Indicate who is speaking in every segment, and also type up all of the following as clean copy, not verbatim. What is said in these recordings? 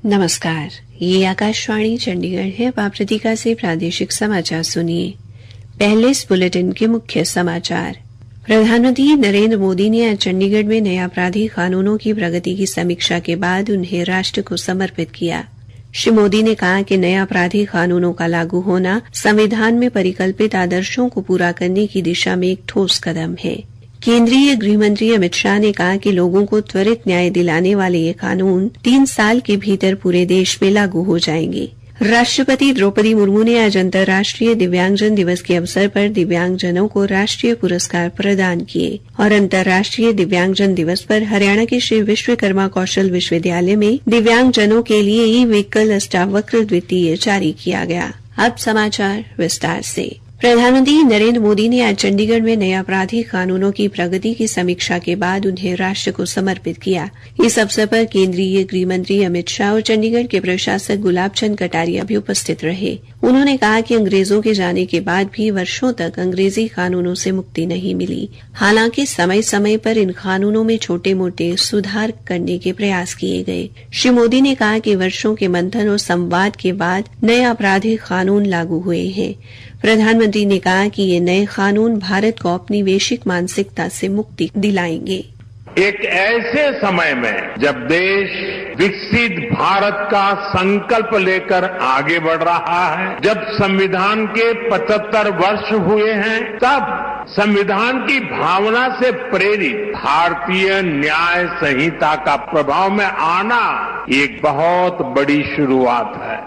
Speaker 1: नमस्कार, ये आकाशवाणी चंडीगढ़ है। आप प्रतीका से प्रादेशिक समाचार सुनिए। पहले इस बुलेटिन के मुख्य समाचार। प्रधानमंत्री नरेंद्र मोदी ने आज चंडीगढ़ में नए आपराधिक कानूनों की प्रगति की समीक्षा के बाद उन्हें राष्ट्र को समर्पित किया। श्री मोदी ने कहा कि नए आपराधिक कानूनों का लागू होना संविधान में परिकल्पित आदर्शों को पूरा करने की दिशा में एक ठोस कदम है। केंद्रीय गृह मंत्री अमित शाह ने कहा कि लोगों को त्वरित न्याय दिलाने वाले ये कानून 3 साल के भीतर पूरे देश में लागू हो जाएंगे। राष्ट्रपति द्रौपदी मुर्मू ने आज अंतर्राष्ट्रीय दिव्यांगजन दिवस के अवसर पर दिव्यांगजनों को राष्ट्रीय पुरस्कार प्रदान किए और अंतर्राष्ट्रीय दिव्यांगजन दिवस पर हरियाणा के श्री विश्वकर्मा कौशल विश्वविद्यालय में दिव्यांगजनों के लिए ई व्हीकल अष्टावक्र द्वितीय जारी किया गया। अब समाचार विस्तार से। प्रधानमंत्री नरेंद्र मोदी ने आज चंडीगढ़ में नए आपराधिक कानूनों की प्रगति की समीक्षा के बाद उन्हें राष्ट्र को समर्पित किया। इस अवसर पर केंद्रीय गृह मंत्री अमित शाह और चंडीगढ़ के प्रशासक गुलाब चंद कटारिया भी उपस्थित रहे। उन्होंने कहा कि अंग्रेजों के जाने के बाद भी वर्षों तक अंग्रेजी कानूनों से मुक्ति नहीं मिली। हालांकि समय समय पर इन कानूनों में छोटे मोटे सुधार करने के प्रयास किए गए। श्री मोदी ने कहा कि वर्षों के मंथन और संवाद के बाद नए आपराधिक कानून लागू हुए हैं। प्रधानमंत्री ने कहा कि ये नए कानून भारत को औपनिवेशिक मानसिकता से मुक्ति दिलाएंगे।
Speaker 2: एक ऐसे समय में जब देश विकसित भारत का संकल्प लेकर आगे बढ़ रहा है, जब संविधान के 75 वर्ष हुए हैं, तब संविधान की भावना से प्रेरित भारतीय न्याय संहिता का प्रभाव में आना एक बहुत बड़ी शुरुआत है।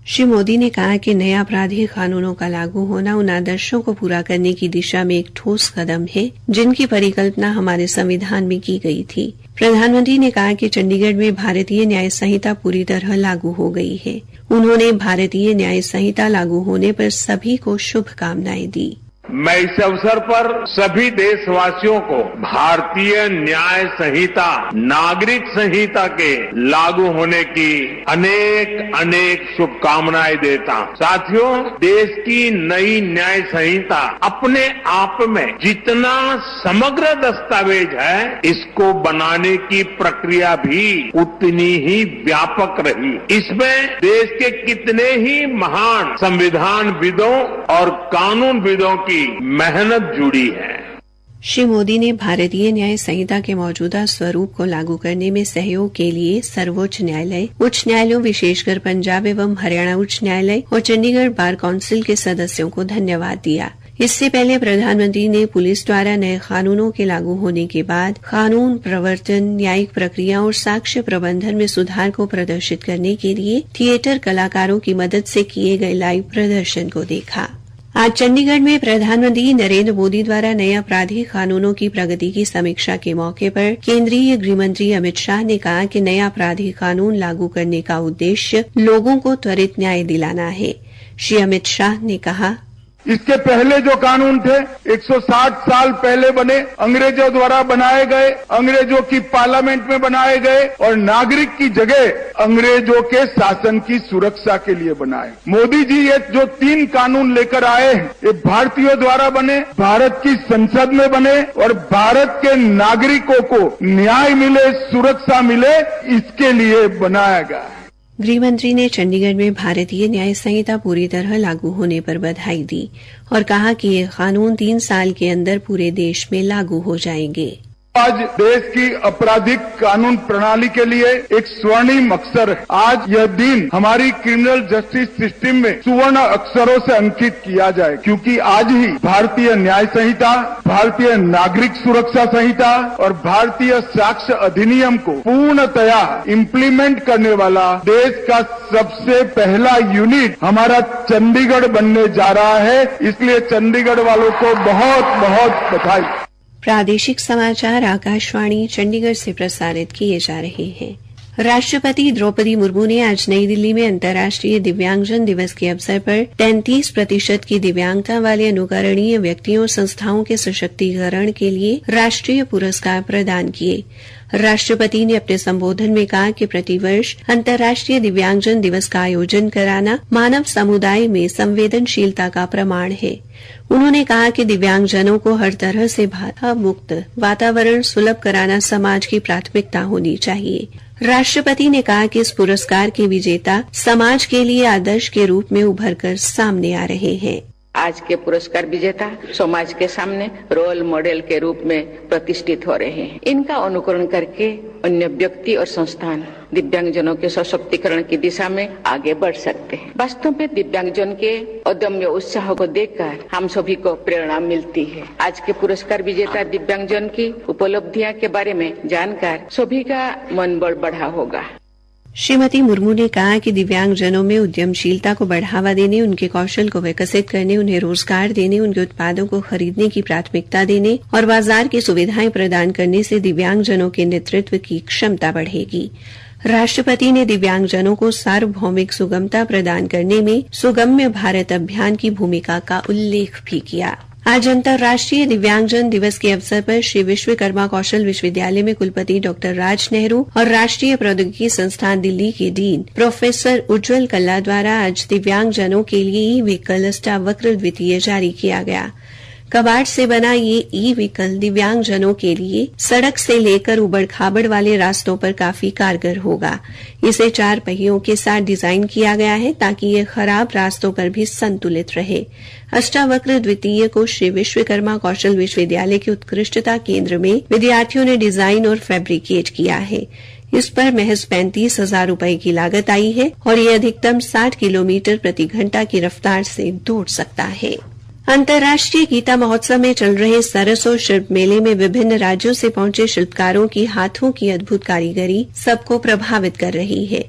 Speaker 1: श्री मोदी ने कहा कि नए आपराधिक कानूनों का लागू होना उन आदर्शों को पूरा करने की दिशा में एक ठोस कदम है जिनकी परिकल्पना हमारे संविधान में की गई थी। प्रधानमंत्री ने कहा कि चंडीगढ़ में भारतीय न्याय संहिता पूरी तरह लागू हो गई है। उन्होंने भारतीय न्याय संहिता लागू होने पर सभी को शुभकामनाएं दी।
Speaker 2: मैं इस अवसर पर सभी देशवासियों को भारतीय न्याय संहिता, नागरिक संहिता के लागू होने की अनेक अनेक शुभकामनाएं देता हूं। साथियों, देश की नई न्याय संहिता अपने आप में जितना समग्र दस्तावेज है, इसको बनाने की प्रक्रिया भी उतनी ही व्यापक रही। इसमें देश के कितने ही महान संविधानविदों और कानूनविदों की मेहनत जुड़ी है।
Speaker 1: श्री मोदी ने भारतीय न्याय संहिता के मौजूदा स्वरूप को लागू करने में सहयोग के लिए सर्वोच्च न्यायालय, उच्च न्यायालयों विशेषकर पंजाब एवं हरियाणा उच्च न्यायालय और चंडीगढ़ बार काउंसिल के सदस्यों को धन्यवाद दिया। इससे पहले प्रधानमंत्री ने पुलिस द्वारा नए कानूनों के लागू होने के बाद कानून प्रवर्तन, न्यायिक प्रक्रिया और साक्ष्य प्रबंधन में सुधार को प्रदर्शित करने के लिए थिएटर कलाकारों की मदद से किए गए लाइव प्रदर्शन को देखा। आज चंडीगढ़ में प्रधानमंत्री नरेंद्र मोदी द्वारा नए आपराधिक कानूनों की प्रगति की समीक्षा के मौके पर केंद्रीय गृह मंत्री अमित शाह ने कहा कि नए आपराधिक कानून लागू करने का उद्देश्य लोगों को त्वरित न्याय दिलाना है। श्री अमित शाह ने कहा,
Speaker 3: इसके पहले जो कानून थे 160 साल पहले बने, अंग्रेजों द्वारा बनाए गए, अंग्रेजों की पार्लियामेंट में बनाए गए और नागरिक की जगह अंग्रेजों के शासन की सुरक्षा के लिए बनाए। मोदी जी ये जो 3 कानून लेकर आए हैं, ये भारतीयों द्वारा बने, भारत की संसद में बने और भारत के नागरिकों को न्याय मिले, सुरक्षा मिले, इसके लिए बनाया गया है।
Speaker 1: गृह मंत्री ने चंडीगढ़ में भारतीय न्याय संहिता पूरी तरह लागू होने पर बधाई दी और कहा कि ये कानून 3 साल के अंदर पूरे देश में लागू हो जाएंगे।
Speaker 3: आज देश की आपराधिक कानून प्रणाली के लिए एक स्वर्णिम अक्षर है। आज यह दिन हमारी क्रिमिनल जस्टिस सिस्टम में सुवर्ण अक्षरों से अंकित किया जाए, क्योंकि आज ही भारतीय न्याय संहिता, भारतीय नागरिक सुरक्षा संहिता और भारतीय साक्ष्य अधिनियम को पूर्णतया इम्प्लीमेंट करने वाला देश का सबसे पहला यूनिट हमारा चंडीगढ़ बनने जा रहा है। इसलिए चंडीगढ़ वालों को बहुत बहुत बधाई।
Speaker 1: प्रादेशिक समाचार आकाशवाणी चंडीगढ़ से प्रसारित किए जा रहे हैं। राष्ट्रपति द्रौपदी मुर्मू ने आज नई दिल्ली में अंतर्राष्ट्रीय दिव्यांगजन दिवस के अवसर पर 33% की दिव्यांगता वाले अनुकरणीय व्यक्तियों और संस्थाओं के सशक्तिकरण के लिए राष्ट्रीय पुरस्कार प्रदान किए। राष्ट्रपति ने अपने संबोधन में कहा कि प्रतिवर्ष अंतर्राष्ट्रीय दिव्यांगजन दिवस का आयोजन कराना मानव समुदाय में संवेदनशीलता का प्रमाण है। उन्होंने कहा कि दिव्यांगजनों को हर तरह से बाधा मुक्त वातावरण सुलभ कराना समाज की प्राथमिकता होनी चाहिए। राष्ट्रपति ने कहा कि इस पुरस्कार के विजेता समाज के लिए आदर्श के रूप में उभर कर सामने आ रहे हैं।
Speaker 4: आज के पुरस्कार विजेता समाज के सामने रोल मॉडल के रूप में प्रतिष्ठित हो रहे हैं। इनका अनुकरण करके अन्य व्यक्ति और संस्थान दिव्यांगजनों के सशक्तिकरण की दिशा में आगे बढ़ सकते हैं। वास्तव में दिव्यांगजन के अदम्य उत्साह को देखकर हम सभी को प्रेरणा मिलती है। आज के पुरस्कार विजेता दिव्यांगजन की उपलब्धियां के बारे में जानकर सभी का मनोबल बढ़ा होगा।
Speaker 1: श्रीमती मुर्मू ने कहा कि दिव्यांगजनों में उद्यमशीलता को बढ़ावा देने, उनके कौशल को विकसित करने, उन्हें रोजगार देने, उनके उत्पादों को खरीदने की प्राथमिकता देने और बाजार की सुविधाएं प्रदान करने से दिव्यांगजनों के नेतृत्व की क्षमता बढ़ेगी। राष्ट्रपति ने दिव्यांगजनों को सार्वभौमिक सुगमता प्रदान करने में सुगम्य भारत अभियान की भूमिका का उल्लेख भी किया। आज अंतर्राष्ट्रीय दिव्यांगजन दिवस के अवसर पर श्री विश्वकर्मा कौशल विश्वविद्यालय में कुलपति डॉक्टर राज नेहरू और राष्ट्रीय प्रौद्योगिकी संस्थान दिल्ली के डीन प्रोफेसर उज्जवल कल्ला द्वारा आज दिव्यांगजनों के लिए ई व्हीकल अष्टावक्र द्वितीय जारी किया गया। कबाड़ से बना ये ई व्हीकल दिव्यांगजनों के लिए सड़क से लेकर उबड़ खाबड़ वाले रास्तों पर काफी कारगर होगा। इसे 4 पहियों के साथ डिजाइन किया गया है ताकि ये खराब रास्तों पर भी संतुलित रहे। अष्टावक्र द्वितीय को श्री विश्वकर्मा कौशल विश्वविद्यालय के उत्कृष्टता केंद्र में विद्यार्थियों ने डिजाइन और फैब्रिकेट किया है। इस पर महज 35,000 रुपए की लागत आई है और ये अधिकतम 60 किलोमीटर प्रति घंटा की रफ्तार से दौड़ सकता है। अंतर्राष्ट्रीय गीता महोत्सव में चल रहे सरस और शिल्प मेले में विभिन्न राज्यों से पहुंचे शिल्पकारों की हाथों की अद्भुत कारीगरी सबको प्रभावित कर रही है।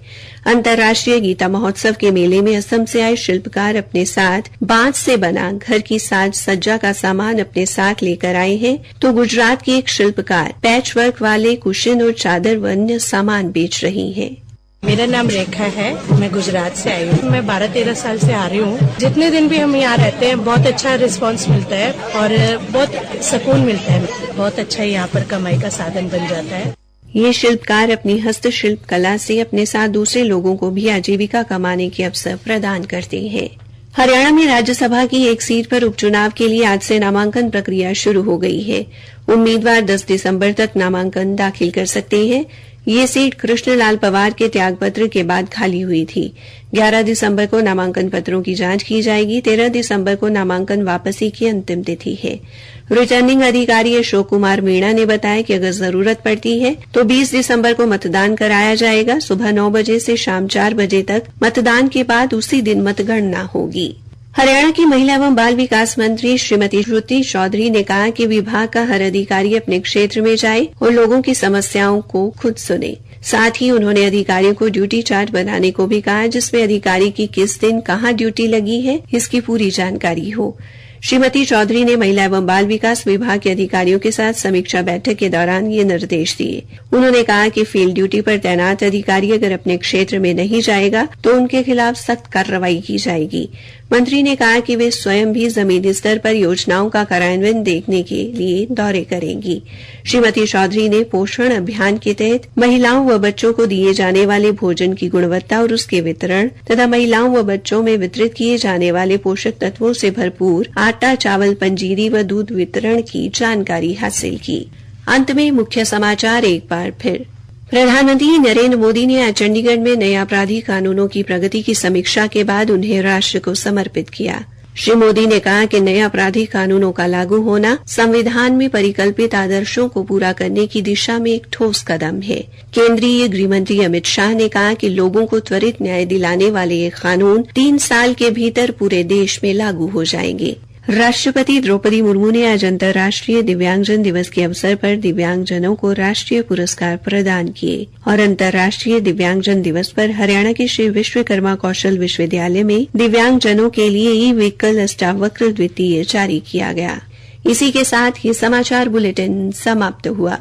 Speaker 1: अंतर्राष्ट्रीय गीता महोत्सव के मेले में असम से आए शिल्पकार अपने साथ बांस से बना घर की साज सज्जा का सामान अपने साथ लेकर आए हैं, तो गुजरात के एक शिल्पकार पैचवर्क वाले कुशन और चादर व अन्य सामान बेच रही हैं।
Speaker 5: मेरा नाम रेखा है, मैं गुजरात से आई हूँ। मैं 12-13 साल से आ रही हूँ। जितने दिन भी हम यहाँ रहते हैं बहुत अच्छा रिस्पांस मिलता है और बहुत सुकून मिलता है। बहुत अच्छा यहाँ पर कमाई का साधन बन जाता है।
Speaker 1: ये शिल्पकार अपनी हस्तशिल्प कला से अपने साथ दूसरे लोगों को भी आजीविका कमाने के अवसर प्रदान करते हैं। हरियाणा में राज्यसभा की एक सीट पर उपचुनाव के लिए आज से नामांकन प्रक्रिया शुरू हो गई है। उम्मीदवार 10 दिसंबर तक नामांकन दाखिल कर सकते हैं। ये सीट कृष्णलाल पवार के त्यागपत्र के बाद खाली हुई थी। 11 दिसंबर को नामांकन पत्रों की जांच की जाएगी। 13 दिसंबर को नामांकन वापसी की अंतिम तिथि है। रिटर्निंग अधिकारी अशोक कुमार मीणा ने बताया कि अगर जरूरत पड़ती है तो 20 दिसंबर को मतदान कराया जाएगा। सुबह 9 बजे से शाम 4 बजे तक मतदान के बाद उसी दिन मतगणना होगी। हरियाणा की महिला एवं बाल विकास मंत्री श्रीमती श्रुति चौधरी ने कहा कि विभाग का हर अधिकारी अपने क्षेत्र में जाए और लोगों की समस्याओं को खुद सुने। साथ ही उन्होंने अधिकारियों को ड्यूटी चार्ट बनाने को भी कहा, जिसमें अधिकारी की किस दिन कहां ड्यूटी लगी है इसकी पूरी जानकारी हो। श्रीमती चौधरी ने महिला एवं बाल विकास विभाग के अधिकारियों के साथ समीक्षा बैठक के दौरान ये निर्देश दिए। उन्होंने कहा कि फील्ड ड्यूटी पर तैनात अधिकारी अगर अपने क्षेत्र में नहीं जाएगा तो उनके खिलाफ सख्त कार्रवाई की जाएगी। मंत्री ने कहा कि वे स्वयं भी जमीनी स्तर पर योजनाओं का कार्यान्वयन देखने के लिए दौरे करेंगी। श्रीमती चौधरी ने पोषण अभियान के तहत महिलाओं व बच्चों को दिए जाने वाले भोजन की गुणवत्ता और उसके वितरण तथा महिलाओं व बच्चों में वितरित किए जाने वाले पोषक तत्वों से भरपूर आटा, चावल, पंजीरी व दूध वितरण की जानकारी हासिल की। अंत में मुख्य समाचार एक बार फिर। प्रधानमंत्री नरेंद्र मोदी ने आज चंडीगढ़ में नए आपराधिक कानूनों की प्रगति की समीक्षा के बाद उन्हें राष्ट्र को समर्पित किया। श्री मोदी ने कहा कि नए आपराधिक कानूनों का लागू होना संविधान में परिकल्पित आदर्शों को पूरा करने की दिशा में एक ठोस कदम है। केंद्रीय गृहमंत्री अमित शाह ने कहा कि लोगों को त्वरित न्याय दिलाने वाले ये कानून 3 साल के भीतर पूरे देश में लागू हो जाएंगे। राष्ट्रपति द्रौपदी मुर्मू ने आज अंतर्राष्ट्रीय दिव्यांगजन दिवस के अवसर पर दिव्यांगजनों को राष्ट्रीय पुरस्कार प्रदान किए और अंतर्राष्ट्रीय दिव्यांगजन दिवस पर हरियाणा के श्री विश्वकर्मा कौशल विश्वविद्यालय में दिव्यांगजनों के लिए ई व्हीकल अष्टावक्र द्वितीय जारी किया गया। इसी के साथ ये समाचार बुलेटिन समाप्त हुआ।